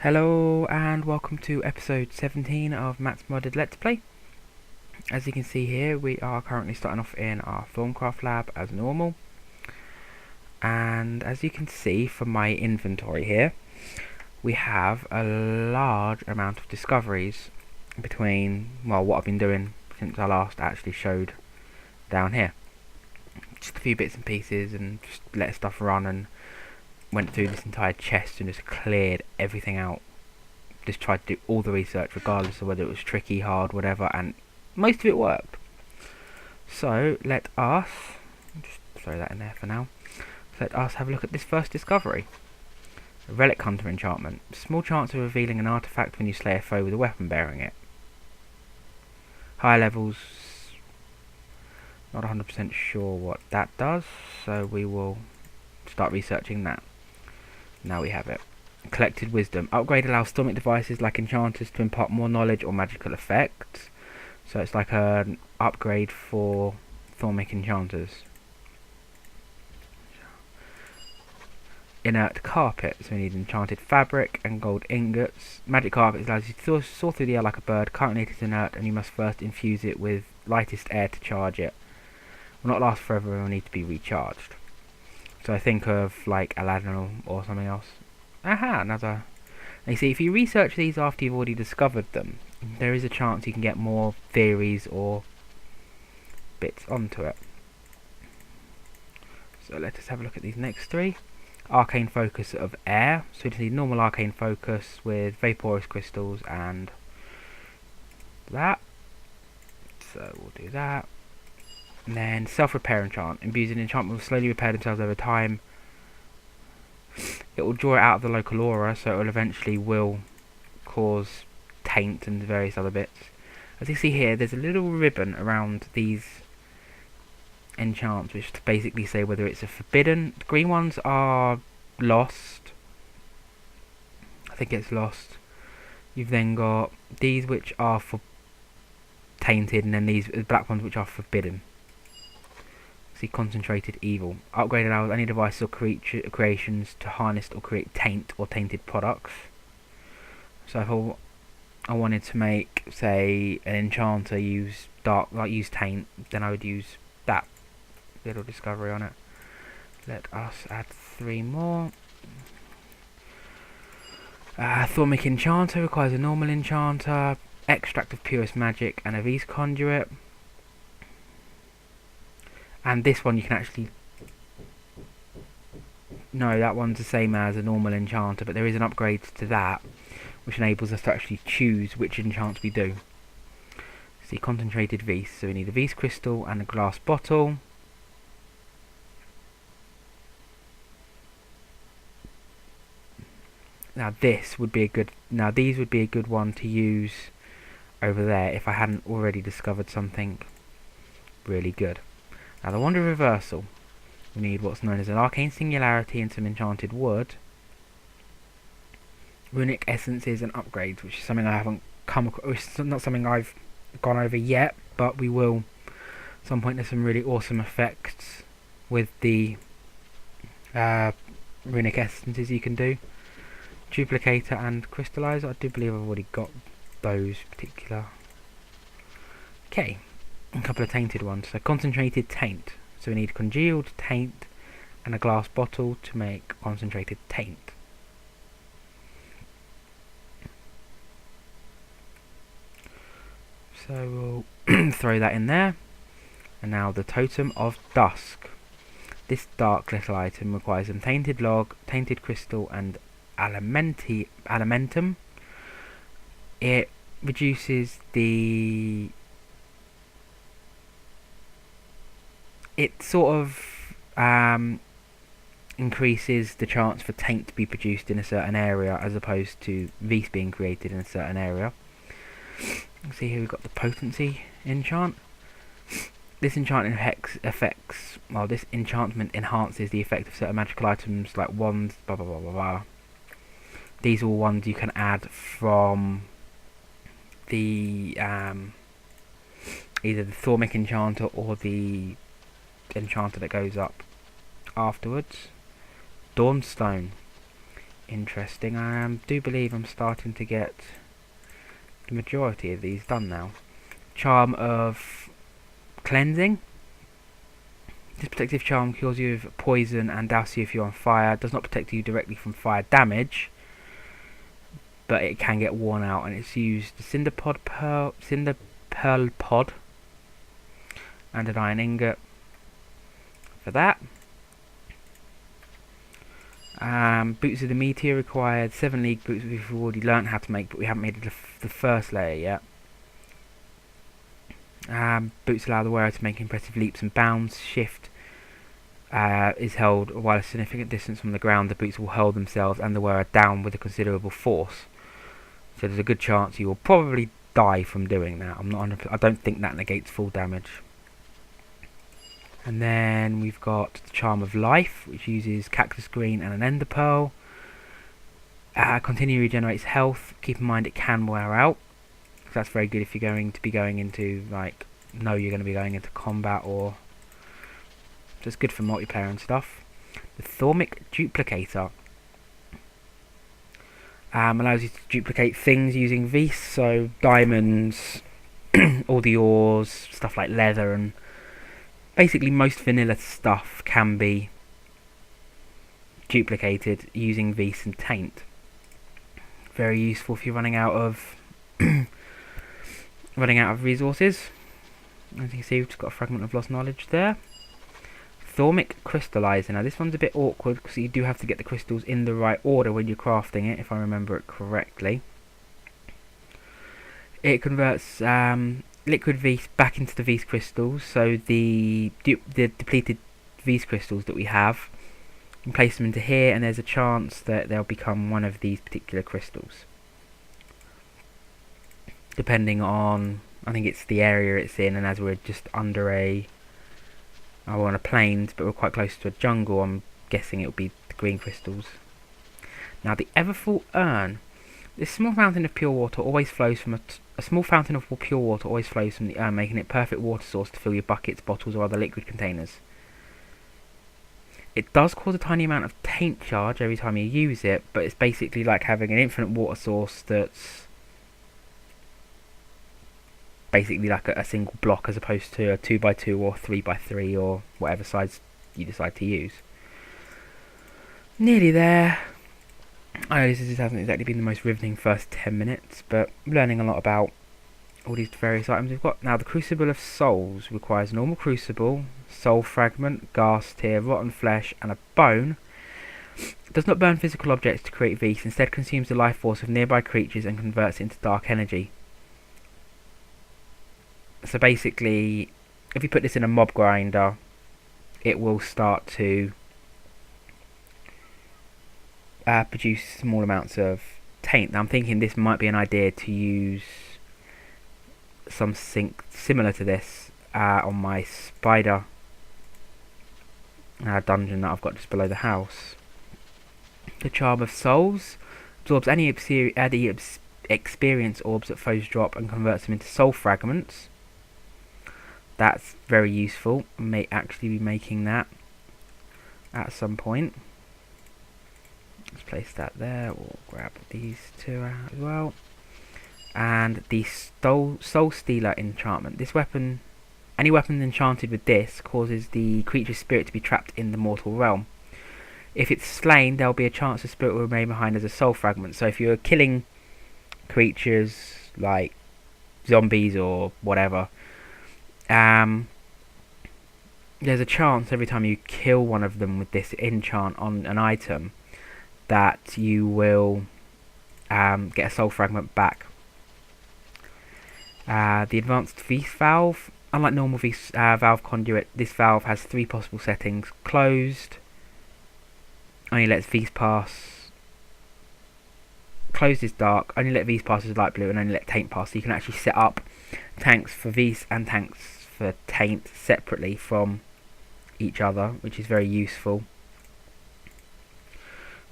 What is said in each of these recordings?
Hello and welcome to episode 17 of Matt's Modded Let's Play. As you can see here, we are currently starting off in our Thorncraft lab as normal. And as you can see from my inventory here, we have a large amount of discoveries between, well, what I've been doing since I last actually showed down here. Just a few bits and pieces and just let stuff run and went through this entire chest and just cleared everything out. Just tried to do all the research regardless of whether it was tricky, hard, whatever, and most of it worked. So let us just throw that in there for now. Let us have a look at this first discovery. A relic hunter enchantment. Small chance of revealing an artifact when you slay a foe with a weapon bearing it. Higher levels, not 100% sure what that does, so we will start researching that. Now we have it. Collected wisdom. Upgrade allows stormic devices like enchanters to impart more knowledge or magical effects. So it's like an upgrade for stormic enchanters. Inert carpet. So we need enchanted fabric and gold ingots. Magic carpet allows you to soar through the air like a bird. Currently it is inert and you must first infuse it with lightest air to charge it. Will not last forever and will need to be recharged. So I think of like Aladdin or something else. Aha, another. You see, if you research these after you've already discovered them, there is a chance you can get more theories or bits onto it. So let us have a look at these next three. Arcane focus of air. So we just need normal arcane focus with vaporous crystals and that. So we'll do that. And then self-repair enchant. Imbues an enchantment will slowly repair themselves over time. It will draw it out of the local aura, so it will eventually cause taint and various other bits. As you see here, there's a little ribbon around these enchants, which basically say whether it's a forbidden. The green ones are lost. I think it's lost. You've then got these which are for tainted, and then these black ones which are forbidden. See, concentrated evil. Upgrade allows any devices or creations to harness or create taint or tainted products. So if I wanted to make, say, an enchanter use use taint, then I would use that little discovery on it. Let us add 3 more. Thormic enchanter requires a normal enchanter, extract of purest magic, and a V's conduit. And this one you can actually... No, that one's the same as a normal enchanter, but there is an upgrade to that, which enables us to actually choose which enchants we do. See, concentrated V's. So we need a V's crystal and a glass bottle. Now this would be a good... Now these would be a good one to use over there if I hadn't already discovered something really good. Now the Wand of Reversal, we need what's known as an Arcane Singularity and some enchanted wood, runic essences and upgrades, which is something I haven't come across. It's not something I've gone over yet, but we will at some point. There's some really awesome effects with the runic essences you can do. Duplicator and crystallizer, I do believe I've already got those particular. Okay. A couple of tainted ones. So concentrated taint. So we need congealed taint and a glass bottle to make concentrated taint. So we'll throw that in there. And now the Totem of Dusk. This dark little item requires some tainted log, tainted crystal and elementum. It reduces the... It sort of increases the chance for taint to be produced in a certain area as opposed to V's being created in a certain area. You see here we've got the potency enchant. This enchantment this enchantment enhances the effect of certain magical items like wands, blah blah blah blah blah. These are all ones you can add from the either the Thormic enchanter or the enchanter that goes up afterwards. Dawnstone. interesting. I do believe I'm starting to get the majority of these done now. Charm of Cleansing. This protective charm cures you of poison and douses you if you're on fire. Does not protect you directly from fire damage, but it can get worn out, and it's used the cinder pearl pod and an iron ingot for that. Boots of the Meteor required 7 league boots which we've already learnt how to make, but we haven't made the first layer yet. Boots allow the wearer to make impressive leaps and bounds. Shift is held while a significant distance from the ground. The boots will hurl themselves and the wearer down with a considerable force. So there's a good chance you will probably die from doing that. I don't think that negates full damage. And then we've got the Charm of Life, which uses cactus green and an ender pearl. Continue regenerates health. Keep in mind it can wear out. So that's very good if you're going to be going into, like, you're going to be going into combat, or just good for multiplayer and stuff. The Thormic Duplicator allows you to duplicate things using Vis, so diamonds, all the ores, stuff like leather, and basically most vanilla stuff can be duplicated using Vis and Taint. Very useful if you're running out of resources. As you can see, we've just got a fragment of lost knowledge there. Thormic Crystallizer. Now this one's a bit awkward because you do have to get the crystals in the right order when you're crafting it, if I remember it correctly. It converts liquid Vis back into the Vis crystals, so the depleted Vis crystals that we have, you can place them into here, and there's a chance that they'll become one of these particular crystals. Depending on, I think it's the area it's in, and as we're just under we're on a plains, but we're quite close to a jungle, I'm guessing it'll be the green crystals. Now the Everfull Urn. This small fountain of pure water always flows from a small fountain of pure water always flows from the urn, making it perfect water source to fill your buckets, bottles, or other liquid containers. It does cause a tiny amount of taint charge every time you use it, but it's basically like having an infinite water source that's basically like a single block, as opposed to a 2x2 or 3x3 or whatever size you decide to use. Nearly there. I know this hasn't exactly been the most riveting first 10 minutes, but I'm learning a lot about all these various items we've got. Now, the Crucible of Souls requires a normal crucible, soul fragment, ghast tear, rotten flesh, and a bone. It does not burn physical objects to create Vis, instead consumes the life force of nearby creatures and converts it into dark energy. So basically, if you put this in a mob grinder, it will start to produce small amounts of taint. Now I'm thinking this might be an idea to use something similar to this on my spider dungeon that I've got just below the house. The Charm of Souls absorbs any experience orbs that foes drop and converts them into soul fragments. That's very useful. I may actually be making that at some point. Let's place that there. We'll grab these two out as well. And the Soul Stealer enchantment. This weapon, any weapon enchanted with this, causes the creature's spirit to be trapped in the mortal realm. If it's slain, there will be a chance the spirit will remain behind as a soul fragment. So if you're killing creatures like zombies or whatever, there's a chance every time you kill one of them with this enchant on an item that you will get a soul fragment back. The Advanced Vis Valve. Unlike normal Vis Valve Conduit, this valve has 3 possible settings. Closed, only lets Vis pass. Closed is dark, only let Vis pass as light blue, and only let Taint pass. So you can actually set up tanks for Vis and tanks for Taint separately from each other, which is very useful.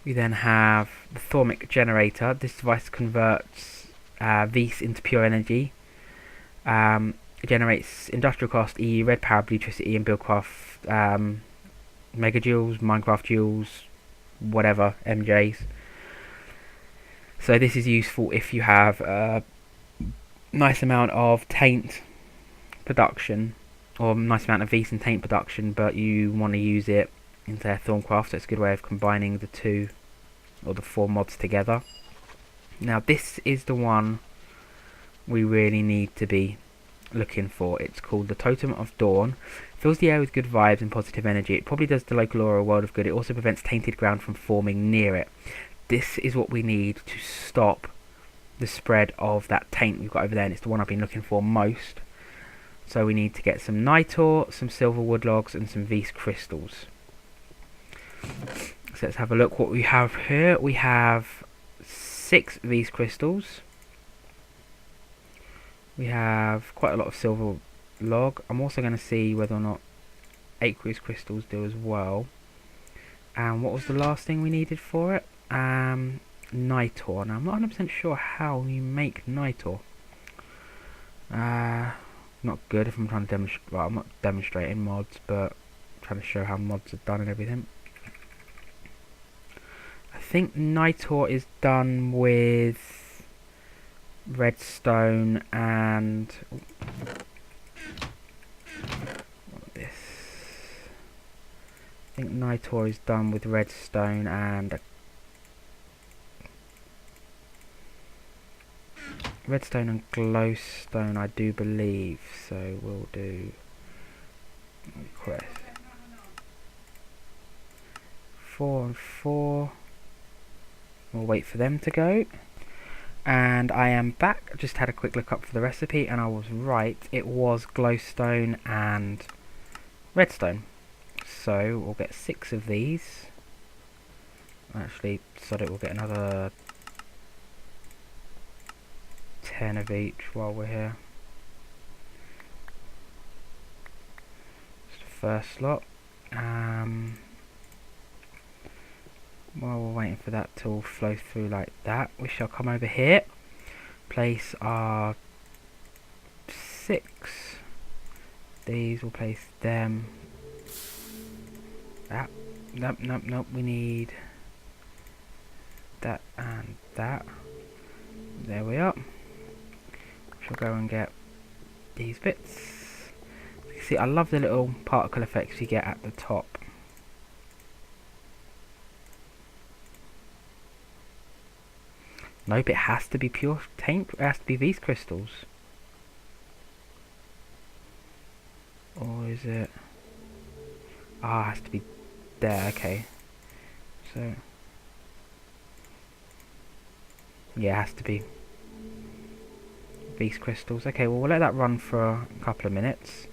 We then have the Thormic Generator. This device converts Vis into pure energy. It generates industrial cost, E, red power, electricity, and buildcraft megajoules, Minecraft joules, whatever, MJs. So this is useful if you have a nice amount of taint production, or a nice amount of Vis and taint production, but you want to use it in their Thorncraft. So it's a good way of combining the two, or the 4 mods together. Now this is the one we really need to be looking for. It's called the Totem of Dawn. Fills the air with good vibes and positive energy. It probably does the local aura a world of good. It also prevents tainted ground from forming near it. This is what we need to stop the spread of that taint we've got over there, and it's the one I've been looking for most. So we need to get some Nitor, some silver wood logs, and some Vis crystals. So let's have a look what we have here. We have 6 Vis crystals. We have quite a lot of silver log. I'm also going to see whether or not aqueous crystals do as well. And what was the last thing we needed for it? Nitor. Now I'm not 100% sure how you make Nitor. Not good if I'm trying to demonstrate. Well, I'm not demonstrating mods, but I'm trying to show how mods are done and everything. I think Nitor is done with redstone and this. I think Nitor is done with redstone and redstone and glowstone, I do believe. So we'll do request 4 and 4. We'll wait for them to go. And I am back. I just had a quick look up for the recipe and I was right. It was glowstone and redstone. So we'll get 6 of these. Actually, so that we'll get another 10 of each while we're here. Just the first slot. While we're waiting for that to all flow through like that, we shall come over here, place our 6. These, we'll place them. That. Nope. We need that and that. There we are. Shall go and get these bits. You see, I love the little particle effects you get at the top. Nope, it has to be pure taint. It has to be these crystals. Or is it? Ah, it has to be there. Okay. So yeah, it has to be these crystals. Okay, well we'll let that run for a couple of minutes,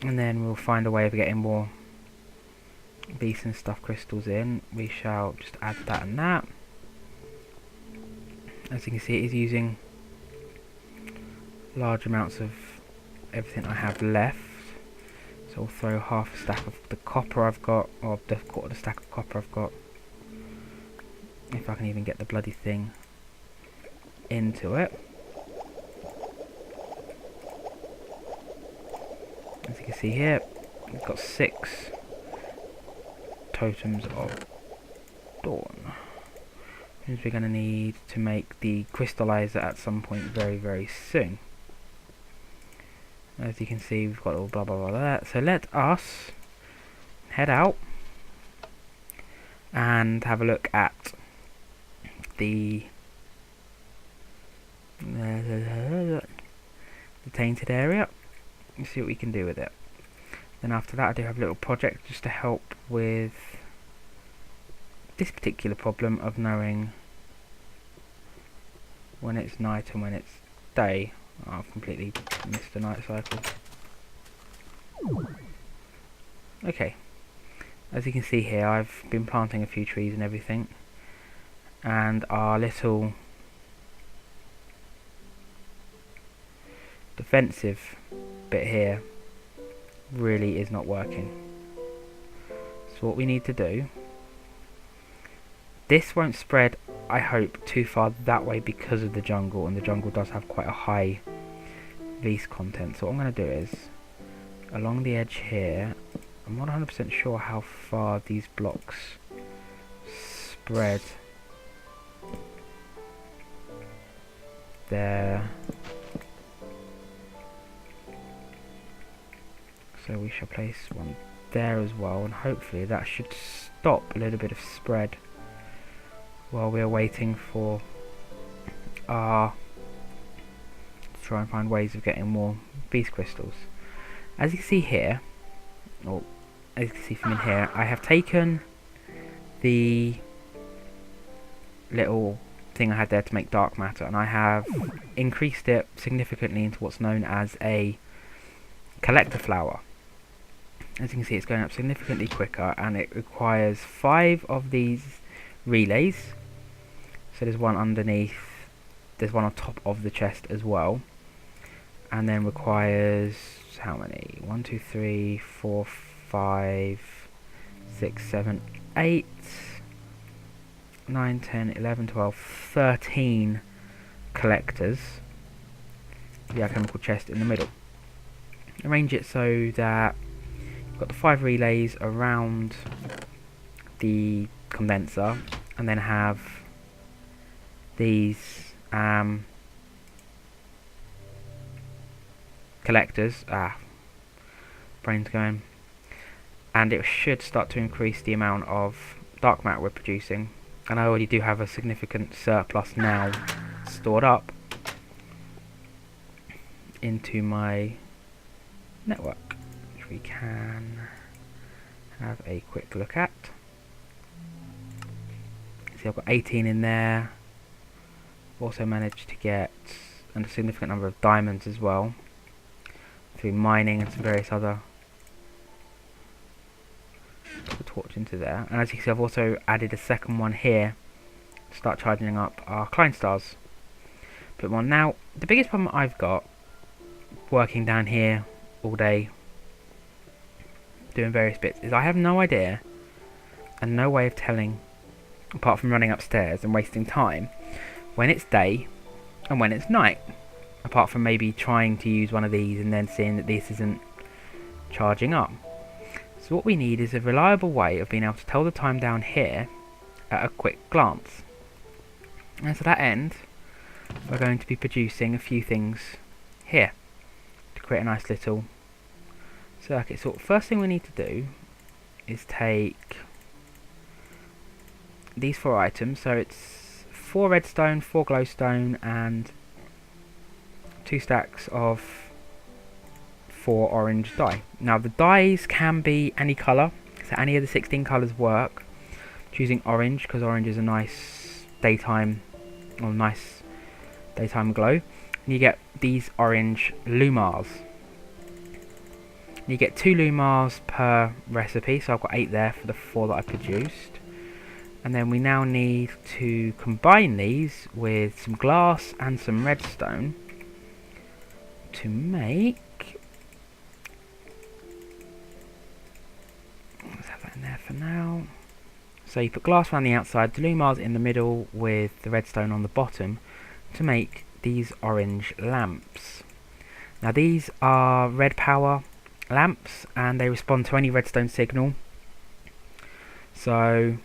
and then we'll find a way of getting more beast and stuff crystals in. We shall just add that and that. As you can see, it is using large amounts of everything I have left. So I'll throw half a stack of the copper I've got, or the quarter of the stack of copper I've got, if I can even get the bloody thing into it. As you can see here, we've got 6 totems of dawn. Means we're going to need to make the crystallizer at some point very soon. As you can see, we've got all blah blah blah that. So let us head out and have a look at the tainted area and see what we can do with it. Then after that, I do have a little project just to help with this particular problem of knowing when it's night and when it's day. Oh, I've completely missed the night cycle. Okay, as you can see here, I've been planting a few trees and everything, and our little defensive bit here really is not working. So what we need to do, this won't spread, I hope, too far that way because of the jungle, and the jungle does have quite a high Vis content. So what I'm going to do is, along the edge here, I'm not 100% sure how far these blocks spread there. So we shall place one there as well, and hopefully that should stop a little bit of spread while we're waiting for our to try and find ways of getting more beast crystals. As you can see here, or as you can see from in here, I have taken the little thing I had there to make dark matter, and I have increased it significantly into what's known as a collector flower. As you can see, it's going up significantly quicker, and it requires 5 of these relays. So there's one underneath, there's one on top of the chest as well, and then requires how many? 1, 2, 3, 4, 5, 6, 7, 8, 9, 10, 11, 12, 13 collectors. The alchemical chest in the middle. Arrange it so that you've got the 5 relays around the condenser, and then have these collectors. Brain's going. And it should start to increase the amount of dark matter we're producing. And I already do have a significant surplus now stored up into my network, which we can have a quick look at. See, I've got 18 in there. Also managed to get a significant number of diamonds as well through mining and some various other. Put the torch into there, and as you can see, I've also added a second one here to start charging up our Klein stars. Put one now. The biggest problem I've got working down here all day doing various bits is I have no idea and no way of telling, apart from running upstairs and wasting time, when it's day and when it's night, apart from maybe trying to use one of these and then seeing that this isn't charging up. So what we need is a reliable way of being able to tell the time down here at a quick glance. And to that end, we're going to be producing a few things here to create a nice little circuit. So first thing we need to do is take these 4 items. So it's 4 redstone, 4 glowstone, and 2 stacks of 4 orange dye. Now the dyes can be any colour, so any of the 16 colours work. Choosing orange because orange is a nice daytime glow. And you get these orange lumars. You get 2 lumars per recipe, so I've got 8 there for the 4 that I produced. And then we now need to combine these with some glass and some redstone to make, let's have that in there for now. So you put glass around the outside, the lumars in the middle with the redstone on the bottom to make these orange lamps. Now these are red power lamps and they respond to any redstone signal. So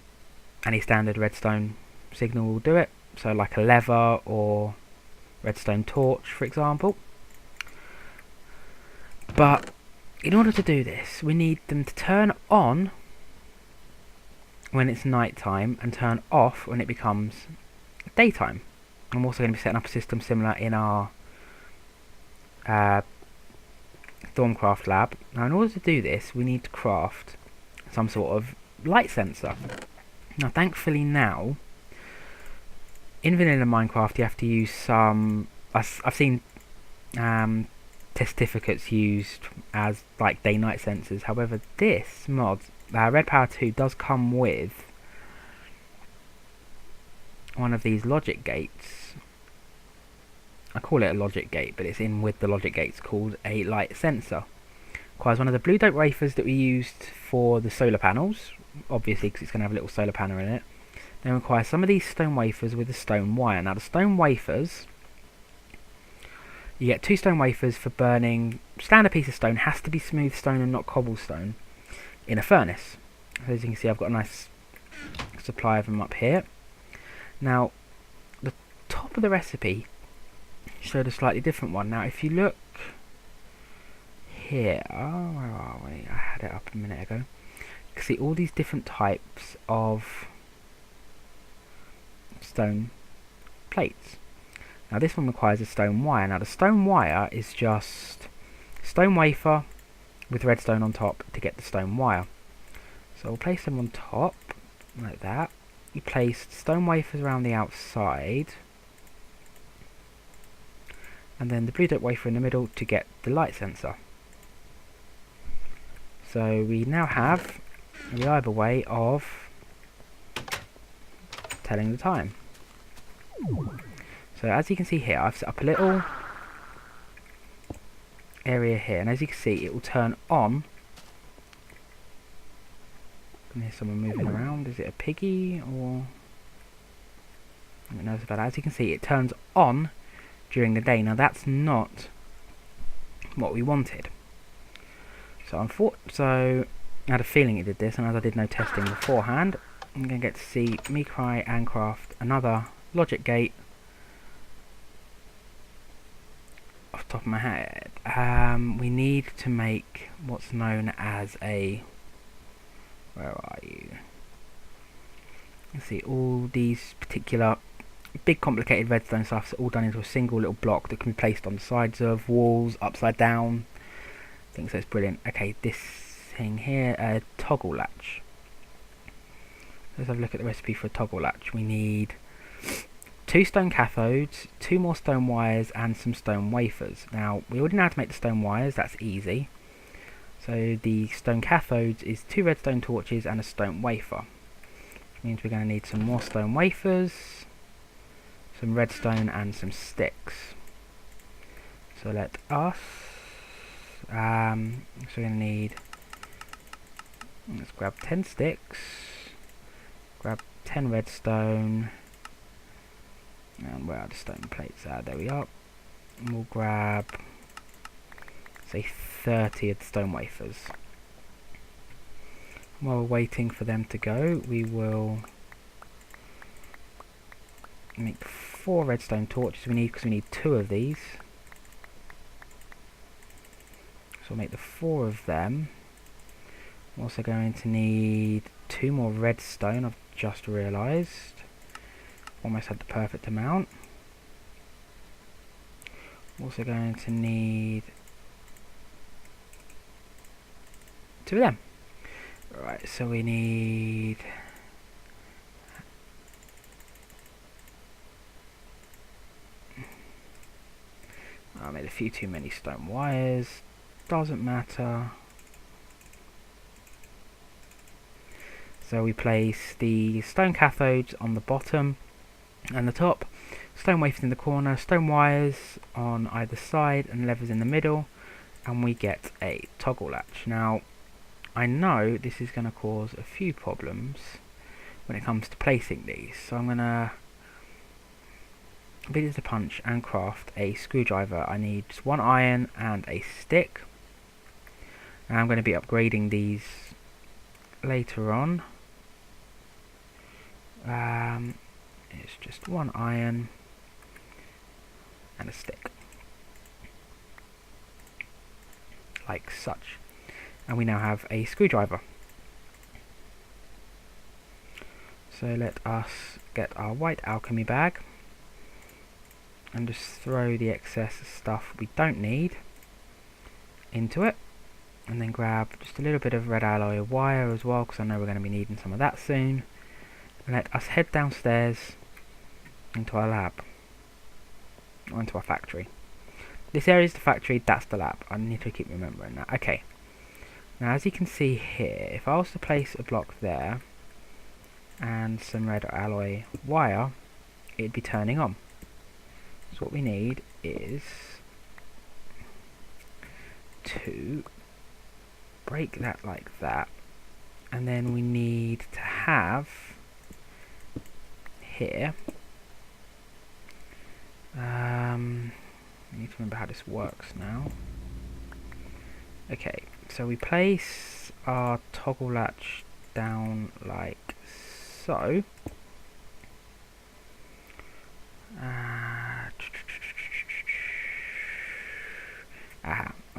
any standard redstone signal will do it. So like a lever or redstone torch, for example. But in order to do this, we need them to turn on when it's night time and turn off when it becomes daytime. I'm also going to be setting up a system similar in our Thorncraft lab. Now in order to do this, we need to craft some sort of light sensor. Now thankfully now, in vanilla Minecraft you have to use some, I've seen testificates used as like day-night sensors. However, this mod, Red Power 2, does come with one of these logic gates. I call it a logic gate, but it's in with the logic gates, called a light sensor. Requires one of the blue dope wafers that we used for the solar panels, obviously because it's going to have a little solar panel in it. Then requires some of these stone wafers with a stone wire. Now the stone wafers, you get 2 stone wafers for burning. Standard piece of stone has to be smooth stone and not cobblestone in a furnace. As you can see, I've got a nice supply of them up here. Now, the top of the recipe showed a slightly different one. Now, if you look here, where are we? I had it up a minute ago. You can see all these different types of stone plates. Now, this one requires a stone wire. Now, the stone wire is just stone wafer with redstone on top to get the stone wire. So we'll place them on top like that. You place stone wafers around the outside, and then the blue dirt wafer in the middle to get the light sensor. So we now have a reliable way of telling the time. So as you can see here, I've set up a little area here, and as you can see, it will turn on. I can hear someone moving around. Is it a piggy or? I don't know about that. As you can see, it turns on during the day. Now that's not what we wanted. So I had a feeling it did this, and as I did no testing beforehand, I'm going to get to see me try and craft another logic gate off the top of my head. We need to make what's known as a, where are you? Let's see, all these particular big complicated redstone stuff's all done into a single little block that can be placed on the sides of walls, upside down. I think so, it's brilliant. Okay, this thing here, a toggle latch. Let's have a look at the recipe for a toggle latch. We need 2 stone cathodes, 2 more stone wires, and some stone wafers. Now, we already know how to make the stone wires, that's easy. So the stone cathodes is 2 redstone torches and a stone wafer. Which means we're going to need some more stone wafers, some redstone, and some sticks. So let us, so we're going to need, let's grab 10 sticks, grab 10 redstone, and where are the stone plates? There we are. And we'll grab, say, 30 of the stone wafers. While we're waiting for them to go, we will make 4 redstone torches because we need 2 of these. So we'll make the 4 of them. We're also going to need 2 more redstone, I've just realised. Almost had the perfect amount. Also going to need 2 of them. Right, so we need I made a few too many stone wires. Doesn't matter. So we place the stone cathodes on the bottom and the top, stone wafers in the corner, stone wires on either side, and levers in the middle, and we get a toggle latch. Now, I know this is going to cause a few problems when it comes to placing these, so I'm going to beat it to the punch and craft a screwdriver. I need just 1 iron and a stick, and I'm going to be upgrading these later on. It's just 1 iron and a stick, like such, and we now have a screwdriver. So let us get our white alchemy bag and just throw the excess stuff we don't need into it, and then grab just a little bit of red alloy wire as well, because I know we're going to be needing some of that soon. And let us head downstairs into our lab, or into our factory. This area is the factory, that's the lab. I need to keep remembering that. Okay, now as you can see here, if I was to place a block there and some red alloy wire, it'd be turning on. So what we need is to break that like that, and then we need to have here, I need to remember how this works now. Okay, so we place our toggle latch down like So I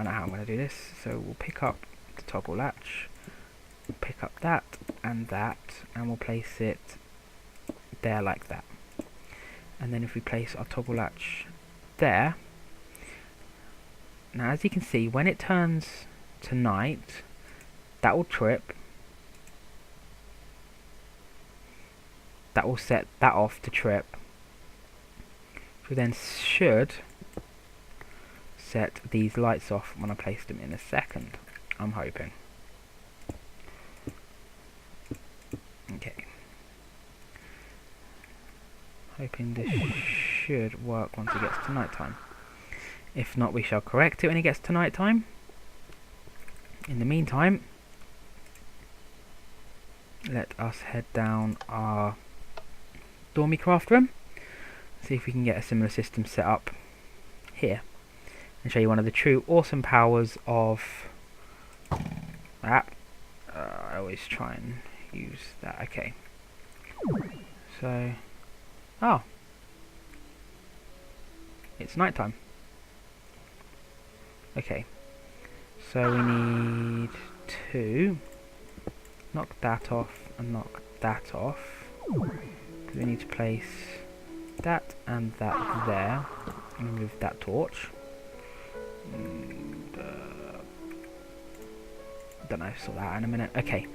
know how I'm going to do this. So we'll pick up the toggle latch, we'll pick up that, and we'll place it there like that. And then if we place our toggle latch there, now as you can see, when it turns to night, that will trip. That will set that off to trip. We then should set these lights off when I place them in a second. I'm hoping. Okay. Hoping this should work once it gets to night time. If not, we shall correct it when it gets to night time. In the meantime, let us head down our dormy craft room, see if we can get a similar system set up here, and show you one of the true awesome powers of that. I always try and use that. Okay, so it's nighttime. Okay, so we need to knock that off and knock that off. We need to place that and that there, and remove that torch. And, don't know, sort that out in a minute. Okay.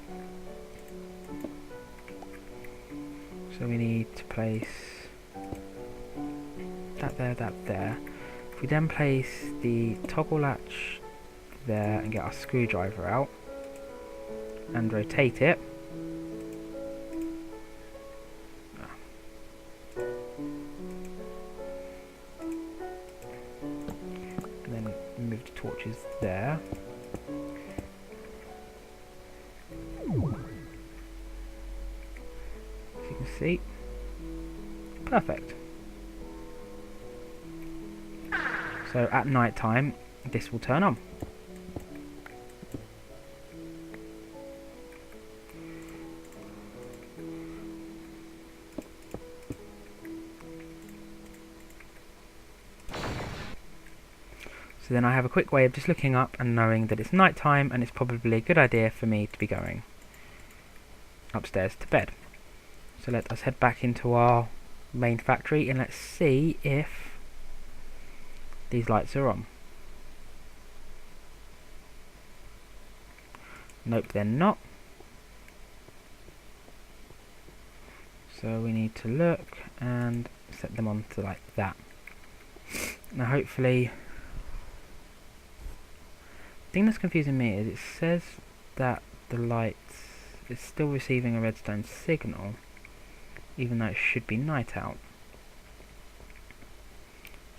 So we need to place that there, that there. If we then place the toggle latch there and get our screwdriver out and rotate it, and then move the torches there. As you can see, perfect. So at night time, this will turn on. So then I have a quick way of just looking up and knowing that it's night time, and it's probably a good idea for me to be going upstairs to bed. So let us head back into our main factory and let's see if these lights are on. Nope, they're not. So we need to look and set them on to like that. Now hopefully, the thing that's confusing me is it says that the light is still receiving a redstone signal, even though it should be night out.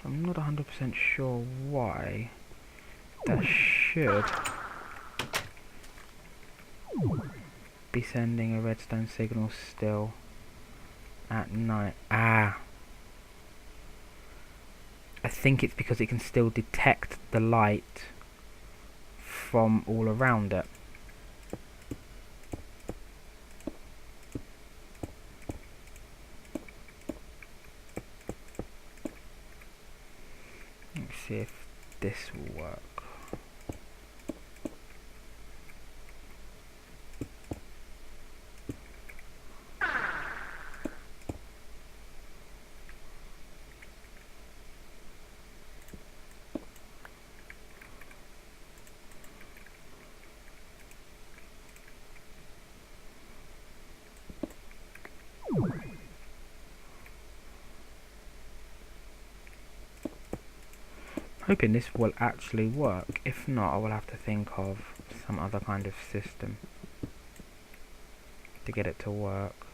So I'm not 100% sure why that should be sending a redstone signal still at night. I think it's because it can still detect the light from all around it. Let's see if this will work. Hoping this will actually work. If not, I will have to think of some other kind of system to get it to work.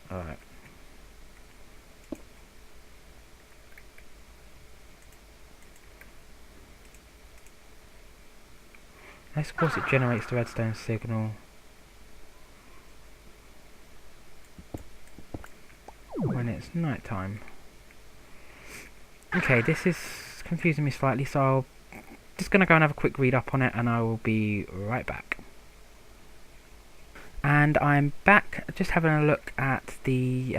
Alright. Of course it generates the redstone signal when it's night time. Okay, this is confusing me slightly, so I'm just going to go and have a quick read up on it and I will be right back. And I'm back just having a look at the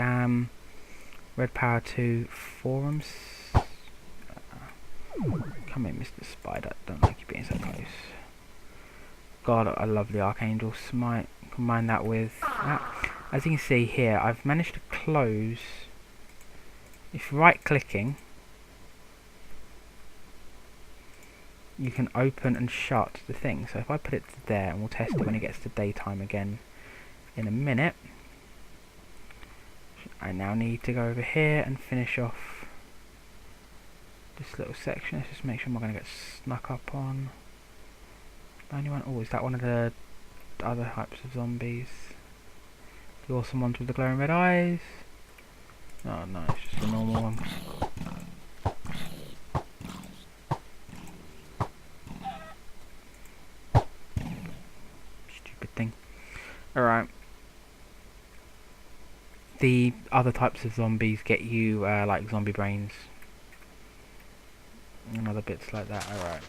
Red Power 2 forums. Come in, Mr. Spider, don't like you being so close. God, I love the Archangel Smite. Combine that with that. As you can see here, I've managed to close. If right clicking, you can open and shut the thing. So if I put it to there, and we'll test it when it gets to daytime again in a minute. I now need to go over here and finish off this little section. Let's just make sure I'm not going to get snuck up on. Anyone? Oh, is that one of the other types of zombies? The awesome ones with the glowing red eyes? Oh no, it's just the normal one. Stupid thing. Alright. The other types of zombies get you like zombie brains and other bits like that. Alright.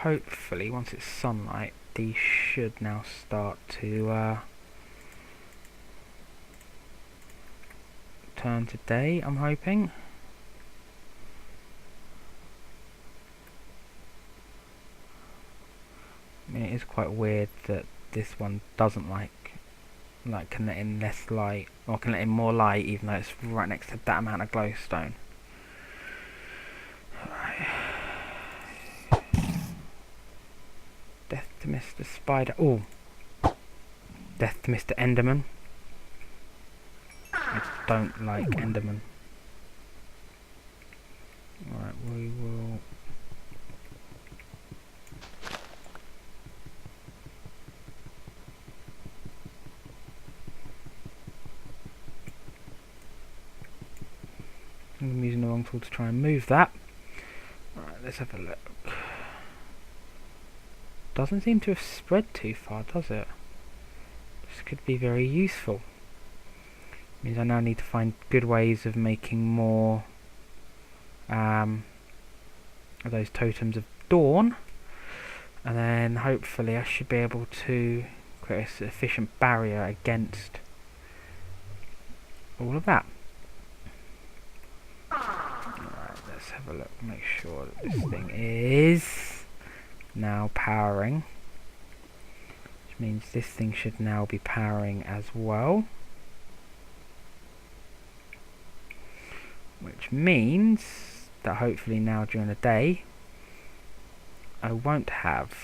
Hopefully, once it's sunlight, these should now start to turn to day, I'm hoping. I mean, it is quite weird that this one doesn't like can let in less light, or can let in more light even though it's right next to that amount of glowstone. Death to Mr. Spider. Oh, death to Mr. Enderman. I don't like Enderman. Alright, we will. I'm using the wrong tool to try and move that. Alright, let's have a look. Doesn't seem to have spread too far, does it? This could be very useful. Means I now need to find good ways of making more of those totems of dawn, and then hopefully I should be able to create a sufficient barrier against all of that. Alright, let's have a look, make sure that this thing is now powering, which means this thing should now be powering as well, which means that hopefully now during the day I won't have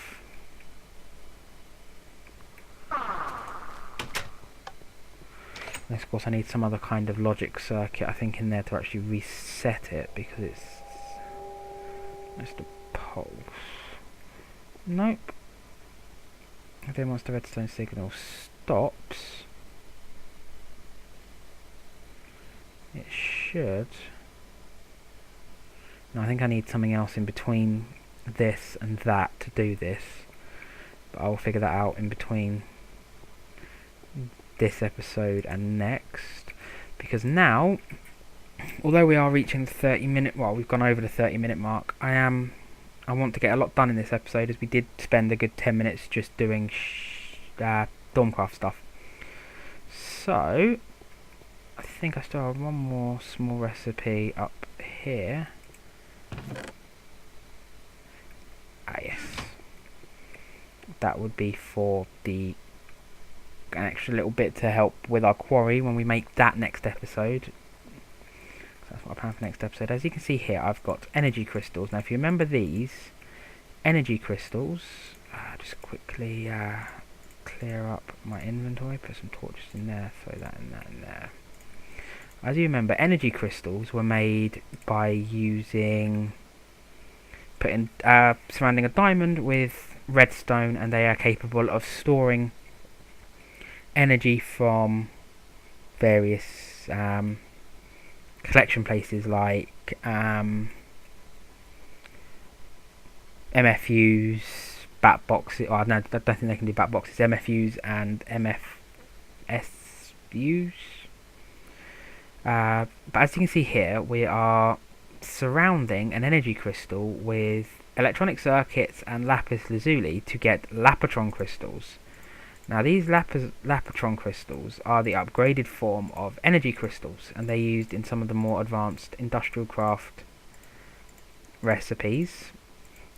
and of course I need some other kind of logic circuit I think in there to actually reset it, because it's just a pulse. Nope. Then once the redstone signal stops, it should. No, I think I need something else in between this and that to do this, but I'll figure that out in between this episode and next, because now, although we are reaching the 30-minute, well, we've gone over the 30-minute mark, I want to get a lot done in this episode, as we did spend a good 10 minutes just doing Stormcraft stuff. So I think I still have one more small recipe up here. yes. That would be for an extra little bit to help with our quarry when we make that next episode. So that's what I plan for next episode. As you can see here, I've got energy crystals. Now, if you remember these energy crystals, just quickly clear up my inventory, put some torches in there, throw that in that in there. As you remember, energy crystals were made by surrounding a diamond with redstone, and they are capable of storing energy from various collection places like MFUs, bat boxes. Oh, no, I don't think they can do bat boxes. MFUs and MFSUs. But as you can see here, we are surrounding an energy crystal with electronic circuits and lapis lazuli to get lapotron crystals. Now, these lapotron crystals are the upgraded form of energy crystals, and they're used in some of the more advanced industrial craft recipes.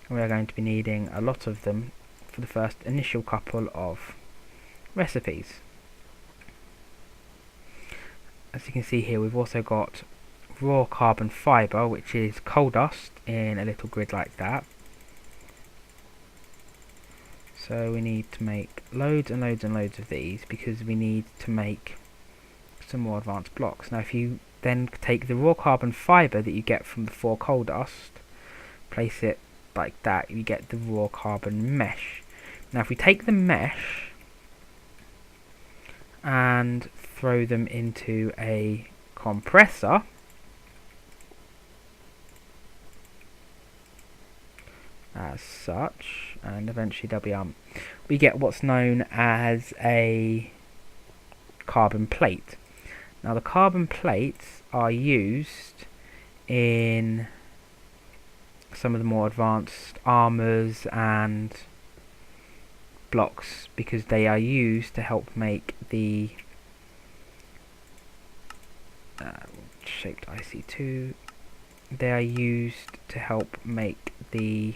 We are going to be needing a lot of them for the first initial couple of recipes. As you can see here, we've also got raw carbon fibre, which is coal dust in a little grid like that. So we need to make loads and loads and loads of these because we need to make some more advanced blocks. Now, if you then take the raw carbon fibre that you get from the 4 coal dust, place it like that, you get the raw carbon mesh. Now, if we take the mesh and throw them into a compressor, as such, and eventually they'll be we get what's known as a carbon plate. Now, the carbon plates are used in some of the more advanced armors and blocks because they are used to help make the shaped IC2. They are used to help make the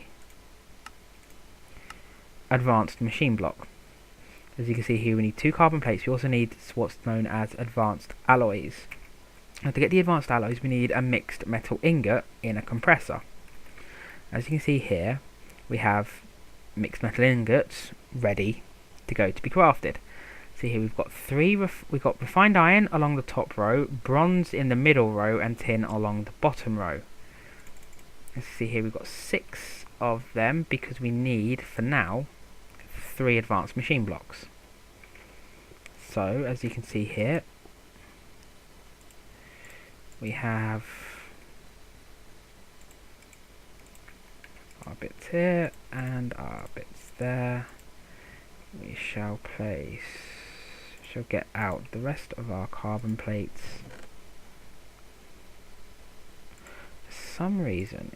advanced machine block. As you can see here, we need 2 carbon plates. We also need what's known as advanced alloys. Now, to get the advanced alloys, we need a mixed metal ingot in a compressor. As you can see here, we have mixed metal ingots ready to go to be crafted. See here, we've got we've got refined iron along the top row, bronze in the middle row, and tin along the bottom row. As you see here, we've got 6 of them because we need, for now, 3 advanced machine blocks. So, as you can see here, we have our bits here and our bits there. We shall get out the rest of our carbon plates. For some reason,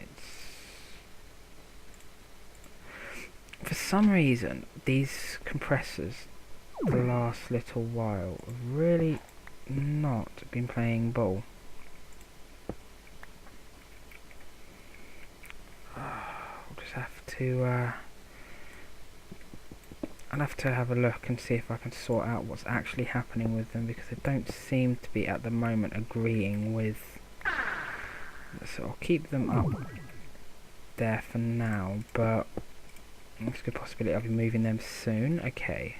these compressors the last little while have really not been playing ball. I'll just have to I'll have to have a look and see if I can sort out what's actually happening with them, because they don't seem to be at the moment agreeing with. So I'll keep them up there for now, but there's a good possibility I'll be moving them soon. Okay.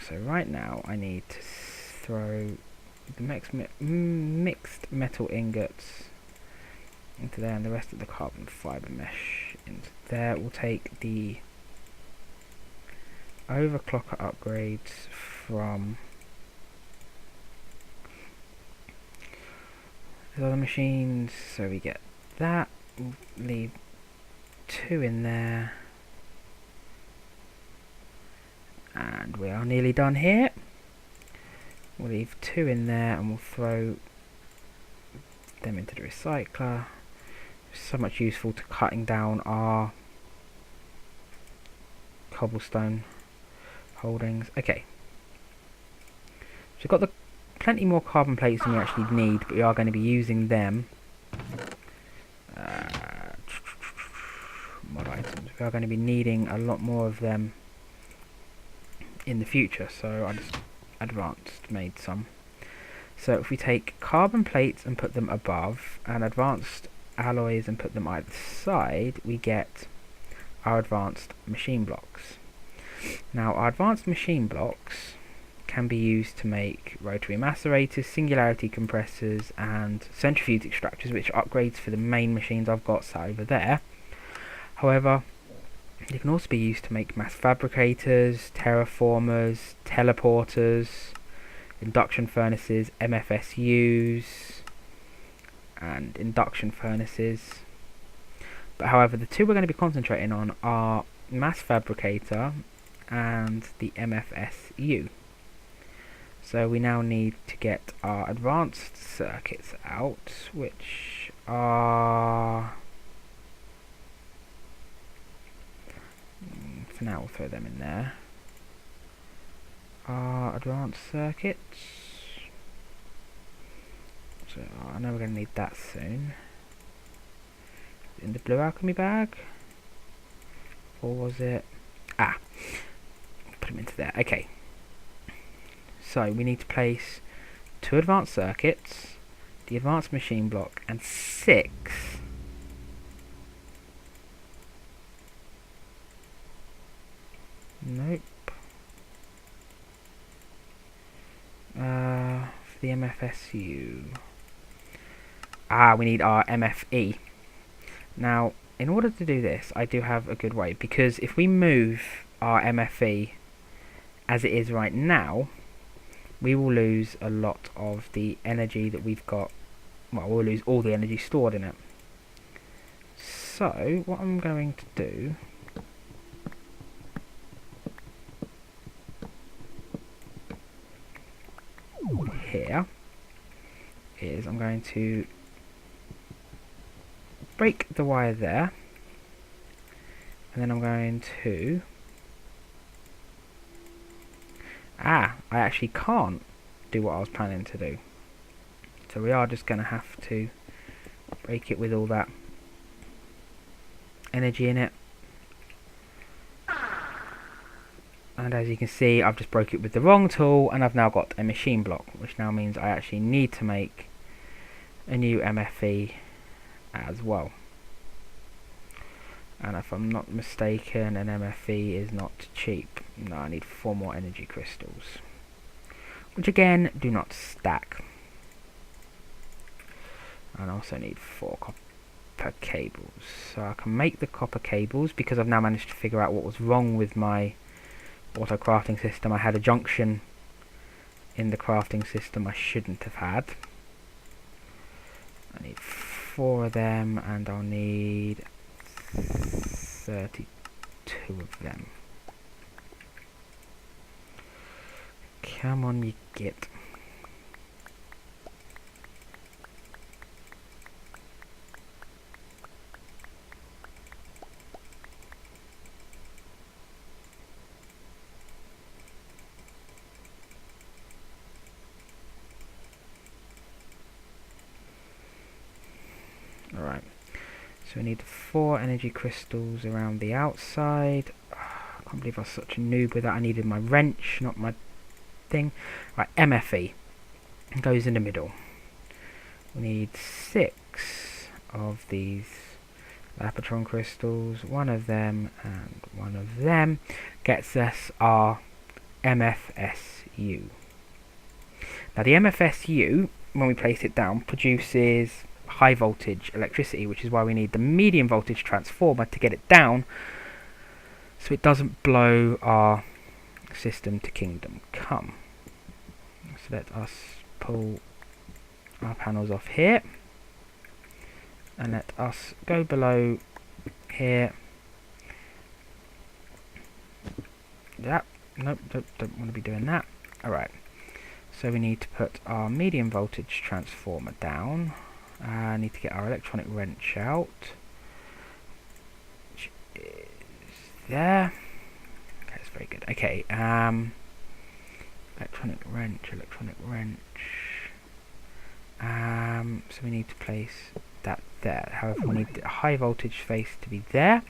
So right now I need to throw the mixed metal ingots into there, and the rest of the carbon fibre mesh into there. We'll take the overclocker upgrades from the other machines, so we get that. We'll leave 2 in there, and we are nearly done here. We'll leave 2 in there and we'll throw them into the recycler. So much useful to cutting down our cobblestone holdings. Okay, so we've got plenty more carbon plates than we actually need, but we are going to be using them. we are going to be needing a lot more of them in the future, so I just advanced made some. So if we take carbon plates and put them above, and advanced alloys and put them either side, we get our advanced machine blocks. Now our advanced machine blocks can be used to make rotary macerators, singularity compressors and centrifuge extractors, which are upgrades for the main machines I've got sat over there. However, they can also be used to make mass fabricators, terraformers, teleporters, induction furnaces, MFSUs and induction furnaces. But however, the two we're going to be concentrating on are mass fabricator and the MFSU. So we now need to get our advanced circuits out, which are, for now we'll throw them in there. Our advanced circuits, so I know we're going to need that soon. In the blue alchemy bag, or was it, put them into there. Okay, so we need to place 2 advanced circuits, the advanced machine block, and 6 nope for the MFSU. We need our MFE. Now in order to do this, I do have a good way, because if we move our MFE as it is right now, we will lose a lot of the energy that we've got. Well, we'll lose all the energy stored in it. So what I'm going to do here is I'm going to break the wire there, and then I'm going to I actually can't do what I was planning to do, so we are just going to have to break it with all that energy in it. And as you can see, I've just broke it with the wrong tool, and I've now got a machine block, which now means I actually need to make a new MFE as well. And if I'm not mistaken, an MFE is not cheap. No, I need 4 more energy crystals, which again do not stack. And I also need 4 copper cables, so I can make the copper cables, because I've now managed to figure out what was wrong with my auto crafting system. I had a junction in the crafting system I shouldn't have had. I need 4 of them, and I'll need 32 of them. Come on, you git. Alright, so we need 4 energy crystals around the outside. I can't believe I was such a noob with that. I needed my wrench, not my thing. Right, MFE goes in the middle. We need 6 of these Lapotron crystals. 1 of them and 1 of them gets us our MFSU. Now the MFSU, when we place it down, produces high voltage electricity, which is why we need the medium voltage transformer to get it down, so it doesn't blow our system to kingdom come. So let us pull our panels off here, and let us go below here. Nope, don't want to be doing that. Alright, so we need to put our medium voltage transformer down. I need to get our electronic wrench out, which is there. Okay, that's very good. Okay, electronic wrench. So we need to place that there. However, we need the high voltage face to be there.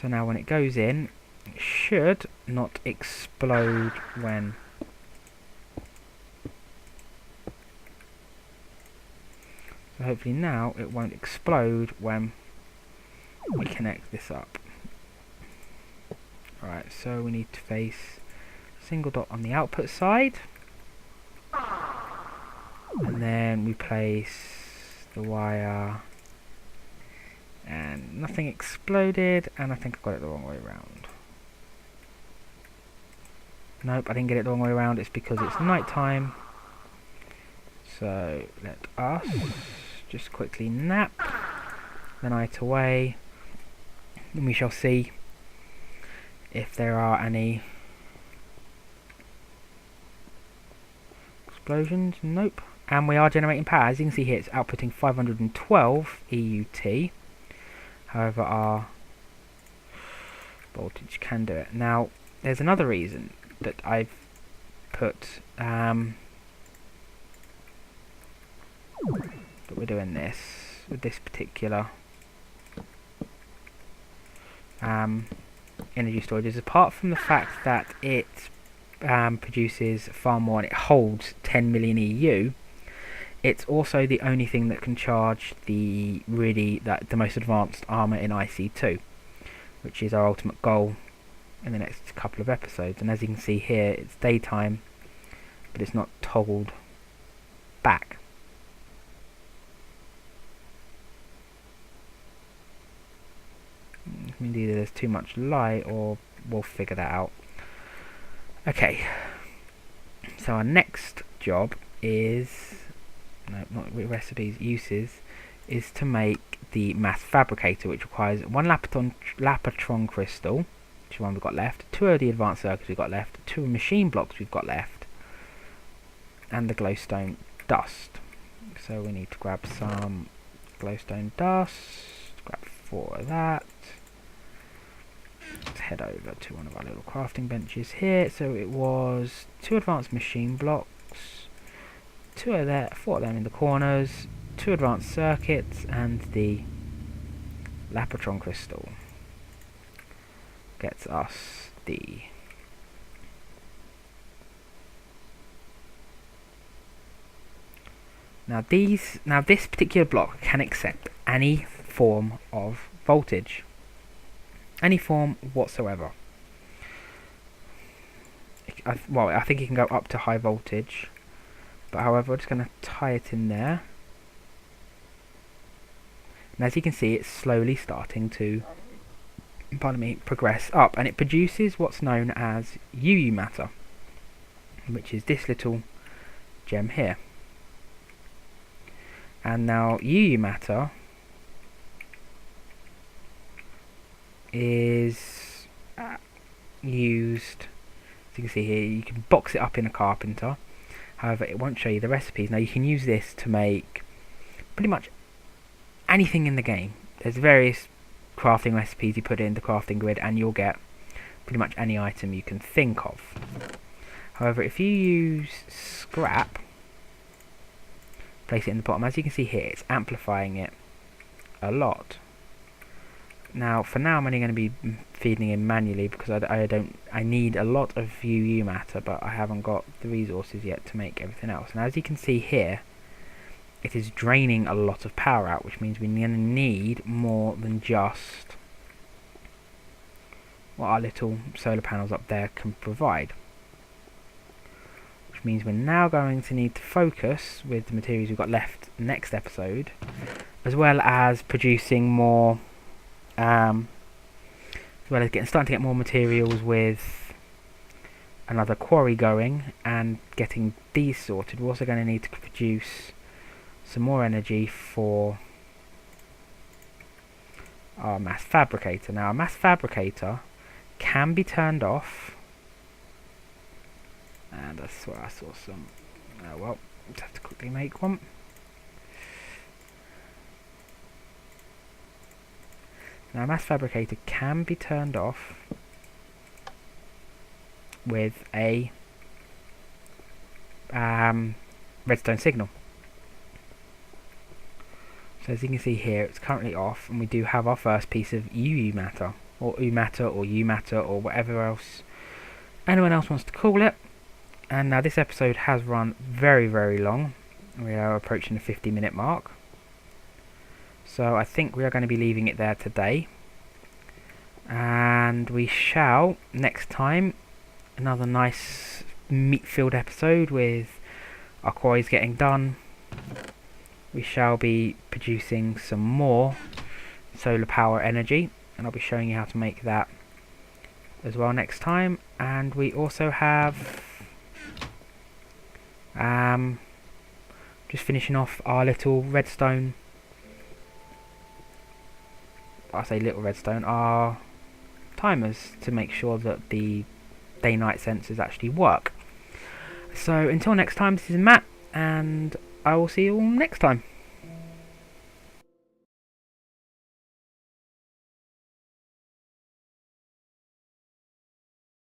So now when it goes in, it should not explode when... So hopefully now it won't explode when we connect this up. Alright, so we need to face single dot on the output side. And then we place the wire, and nothing exploded, and I think I got it the wrong way around. Nope, I didn't get it the wrong way around. It's because it's night time. So let us just quickly nap the night away, and we shall see if there are any explosions. Nope. And we are generating power. As you can see here, it's outputting 512 EUT. However, our voltage can do it. Now, there's another reason that I've put that we're doing this with this particular energy storage, is apart from the fact that it produces far more and it holds 10 million EU. It's also the only thing that can charge the most advanced armor in IC2, which is our ultimate goal in the next couple of episodes. And as you can see here, it's daytime, but it's not toggled back. Either there's too much light, or we'll figure that out. Okay, so our next job is, no, not recipes, uses, is to make the mass fabricator, which requires one lapotron crystal, which is one we've got left, 2 of the advanced circuits we've got left, 2 machine blocks we've got left, and the glowstone dust. So we need to grab some glowstone dust, grab 4 of that. Let's head over to one of our little crafting benches here. So it was 2 advanced machine blocks, 4 of them in the corners, 2 advanced circuits, and the lapotron crystal gets us the now this particular block can accept any form of voltage. Any form whatsoever. I think it can go up to high voltage, but however, we're just going to tie it in there. And as you can see, it's slowly starting to, progress up, and it produces what's known as UU matter, which is this little gem here. And now UU matter is used, as you can see here, you can box it up in a carpenter. However, it won't show you the recipes. Now you can use this to make pretty much anything in the game. There's various crafting recipes, you put it in the crafting grid and you'll get pretty much any item you can think of. However, if you use scrap, place it in the bottom, as you can see here, it's amplifying it a lot. Now, for now, I'm only going to be feeding in manually because I need a lot of UU matter, but I haven't got the resources yet to make everything else. And as you can see here, it is draining a lot of power out, which means we're going to need more than just what our little solar panels up there can provide. Which means we're now going to need to focus with the materials we've got left next episode, as well as producing more. As well as starting to get more materials with another quarry going and getting these sorted. We're also going to need to produce some more energy for our mass fabricator. Now, our mass fabricator can be turned off, and that's where I saw some. Well, just have to quickly make one. Now, a mass fabricator can be turned off with a redstone signal. So as you can see here, it's currently off, and we do have our first piece of UU matter, or Umata, or Umata, or whatever else anyone else wants to call it. And now this episode has run very, very long. We are approaching the 50-minute mark. So I think we are going to be leaving it there today. And we shall, next time, another nice meat-filled episode with our quarries getting done. We shall be producing some more solar power energy, and I'll be showing you how to make that as well next time. And we also have just finishing off our little redstone, I say little redstone, our timers, to make sure that the day-night sensors actually work. So until next time, this is Matt, and I will see you all next time.